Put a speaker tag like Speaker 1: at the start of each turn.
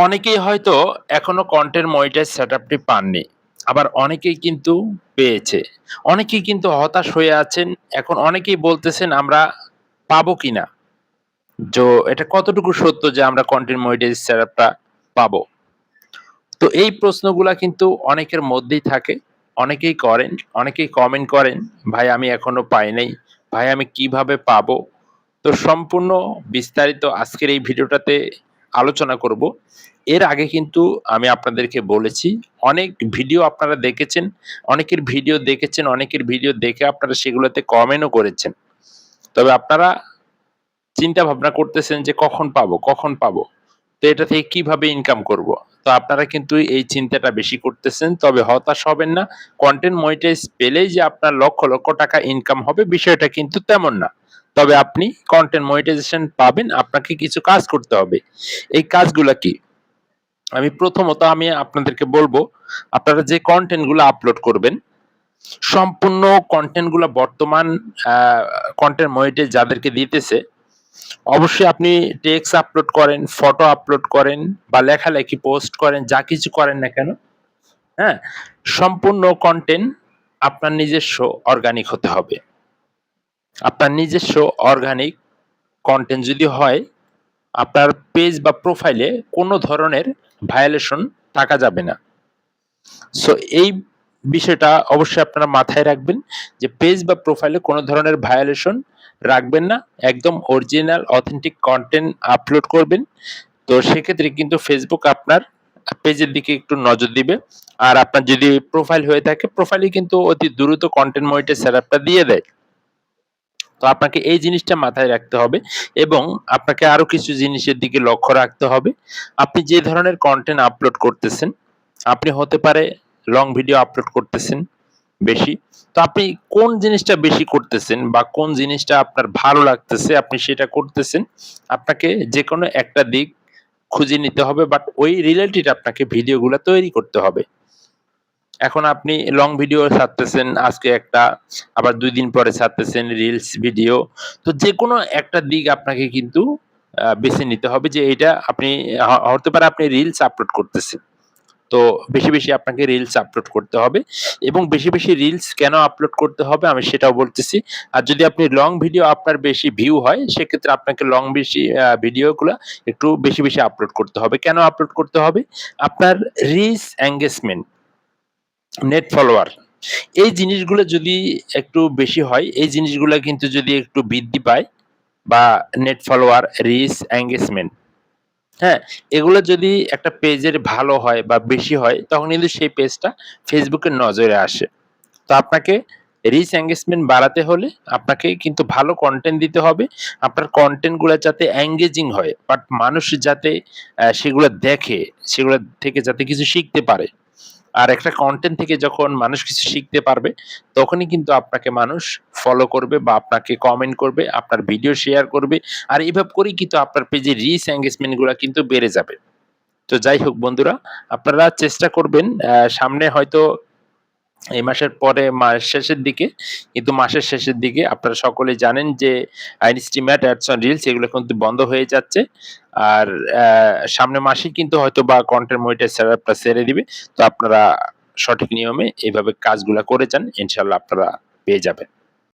Speaker 1: অনেকেই হয়তো এখনো কন্টেন্ট মনিটাইজ সেটআপটি পাননি। আবার অনেকেই কিন্তু পেয়েছে। অনেকেই কিন্তু হতাশ হয়ে আছেন। এখন অনেকেই বলতেছেন আমরা পাবো কিনা? এটা কতটুকু সত্য যে আমরা কন্টেন্ট মনিটাইজ সেটআপটা পাবো? তো এই প্রশ্নগুলা কিন্তু অনেকের মধ্যেই থাকে। অনেকেই করেন, অনেকেই কমেন্ট করেন, "ভাই আমি এখনো পাই নাই। ভাই আমি কিভাবে পাবো?" তো সম্পূর্ণ বিস্তারিত আজকের এই ভিডিওটাতে আলোচনা করব। এর আগে কিন্তু আমি আপনাদেরকে বলেছি, অনেক ভিডিও আপনারা দেখেছেন, অনেকের ভিডিও দেখেছেন, অনেকের ভিডিও দেখে আপনারা সেগুলোতে কমেন্টও করেছেন। তবে আপনারা চিন্তা ভাবনা করতেছেন যে কখন পাবো, কখন পাবো? তো এটা থেকে কিভাবে ইনকাম করব? তো আপনারা কিন্তু এই চিন্তাটা বেশি করতেছেন। তবে হতাশ হবেন না। কনটেন্ট মনিটাইজ পেলেই যে আপনার লক্ষ, লক্ষ টাকা ইনকাম হবে বিষয়টা কিন্তু তেমন না। তবে আপনি কনটেন্ট মনিটাইজেশন পাবেন, আপনাকে কিছু কাজ করতে হবে। এই কাজগুলা কি? প্রথমত আমি আপনাদেরকে বলব, আপনারা যে কনটেন্ট গুলা আপলোড করবেন, সম্পূর্ণ কনটেন্ট গুলা বর্তমান আ কনটেন্ট মনিটাইজ যাদেরকে দিতেছে অবশ্যই আপনি টেক্সট আপলোড করেন, ফটো আপলোড করেন বা লেখালেখি পোস্ট করেন, যা কিছু করেন না কেন, হ্যাঁ? সম্পূর্ণ কনটেন্ট আপনার নিজস্ব অর্গানিক হতে হবে। আপনার নিজস্ব অর্গানিক কনটেন্ট যদি হয়, আপনার পেজ বা প্রোফাইলে কোনো ধরনের ভায়োলেশন থাকা যাবে না। সো এই বিষয়টা অবশ্যই আপনারা মাথায় রাখবেন যে পেজ বা প্রোফাইলে কোনো ধরনের ভায়োলেশন রাখবেন না। একদম অরিজিনাল অথেন্টিক কনটেন্ট আপলোড করবেন। তো সেক্ষেত্রে কিন্তু Facebook আপনার পেজের দিকে একটু নজর দিবে। আর আপনার যদি প্রোফাইল হয়ে থাকে, প্রোফাইলে কিন্তু অতি দ্রুত কনটেন্ট মনিটাইজ সেটআপটা দিয়ে দেয়। তো আপনাকে এই জিনিসটা মাথায় রাখতে হবে এবং আপনাকে আরো কিছু জিনিসের দিকে লক্ষ্য রাখতে হবে। আপনি যে ধরনের কনটেন্ট আপলোড করতেছেন, আপনি হতে পারে লং ভিডিও আপলোড করতেছেন বেশি। তো আপনি কোন জিনিসটা বেশি করতেছেন বা কোন জিনিসটা আপনার ভালো লাগতেছে আপনি সেটা করতেছেন। আপনাকে যেকোনো একটা দিক খুঁজে নিতে হবে বাট ওই রিলেটেড আপনাকে ভিডিওগুলা তৈরি করতে হবে। এখন আপনি লং ভিডিও ছাড়তেছেন, আজকে একটা, আবার ২ দিন পরে ছাড়তেছেন রিলস ভিডিও। তো যেকোনো একটা দিক আপনাকে কিন্তু বেছে নিতে হবে যে এটা আপনি হতে পারে আপনি রিলস আপলোড করতেছেন। তো বেশি, বেশি আপনাকে রিলস আপলোড করতে হবে এবং বেশি, বেশি রিলস কেন আপলোড করতে হবে আমি সেটাও বলতেছি। আর যদি আপনি লং ভিডিও আপনার বেশি ভিউ হয় সেক্ষেত্রে আপনাকে লং বেশি ভিডিওগুলা একটু বেশি, বেশি আপলোড করতে হবে। কেন আপলোড করতে হবে? আপনার রিচ এনগেজমেন্ট, নেট ফলোয়ার এই জিনিসগুলো যদি একটু বেশি হয়, এই জিনিসগুলা কিন্তু যদি একটু বৃদ্ধি পায় বা নেট ফলোয়ার, রিচ, এনগেজমেন্ট, হ্যাঁ? এগুলো যদি একটা পেজের ভালো হয় বা বেশি হয় তখন কিন্তু সেই পেজটা Facebook এর নজরে আসে। তো আপনাকে রিচ এনগেজমেন্ট বাড়াতে হলে আপনাকে কিন্তু ভালো কনটেন্ট দিতে হবে। আপনার কনটেন্ট গুলা যাতে এনগেজিং হয় বাট মানুষ যাতে সেগুলা দেখে, সেগুলা থেকে যাতে কিছু শিখতে পারে। আর একটা কনটেন্ট থেকে যখন মানুষ কিছু শিখতে পারবে, তখনই কিন্তু আপনাকে মানুষ ফলো করবে বা আপনাকে কমেন্ট করবে, আপনার ভিডিও শেয়ার করবে। আর এভাবে করেই কিন্তু আপনার পেজে রিচ এনগেজমেন্ট গুলা কিন্তু বেড়ে যাবে। তো যাই হোক বন্ধুরা, আপনারা চেষ্টা করবেন সামনে হয়তো এই মাসের পরে মাস শেষের দিকে, কিন্তু মাসের শেষের দিকে আপনারা সকলেই জানেন যে ইনস্টিমেট অ্যাডস অন রিলস এগুলো কিন্তু বন্ধ হয়ে যাচ্ছে। আর সামনের মাসেই কিন্তু হয়তোবা কনটেন্ট মনিটাইজ সেটআপটা ছেড়ে দিবে। তো আপনারা সঠিক নিয়মে এভাবে কাজগুলা করে যান। ইনশাআল্লাহ আপনারা পেয়ে যাবেন।